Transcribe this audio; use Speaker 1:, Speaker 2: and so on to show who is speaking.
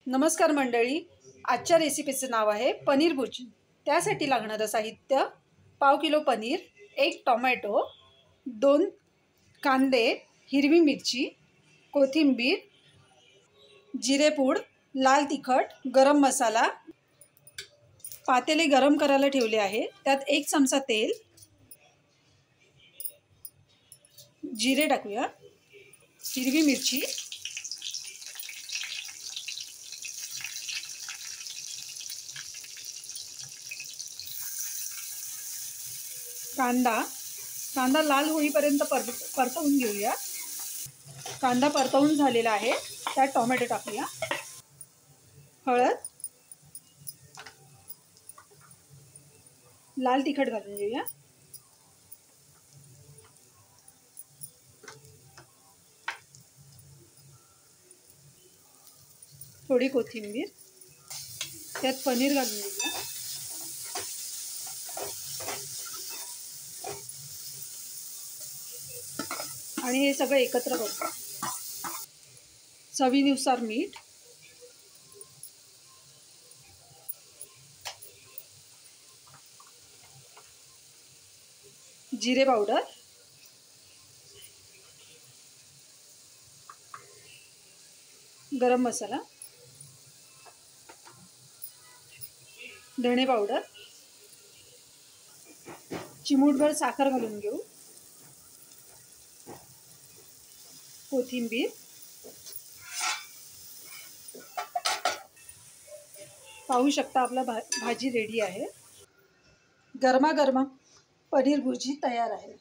Speaker 1: नमस्कार मंडळी, आजच्या रेसिपीचं नाव आहे पनीर भुर्जी। त्यासाठी लागणारं साहित्य: पाव किलो पनीर, 1 टोमॅटो, 2 कांदे, हिरवी मिरची, कोथिंबीर, जिरेपूड, लाल तिखट, गरम मसाला। पातेले गरम करायला ठेवले आहे, त्यात 1 चमचा तेल, जिरे टाकूया, हिरवी मिरची, कांदा लाल होईपर्यंत परतवून घेऊया। कांदा परतवून झालेला आहे, त्यात टोमॅटो टाकूया, हळद, लाल तिखट घालून घेऊया, थोडी कोथिंबीर, त्यात पनीर घालून घेऊया, आणि हे सगळं एकत्र करू। चवीनुसार मीठ, जिरे पावडर, गरम मसाला, धणे पावडर, चिमूटभर साखर घालून घेऊ, कोथिंबीर, पाहू शकता आपला भाजी रेडी आहे। गरमागरम पनीर भुर्जी तयार आहे।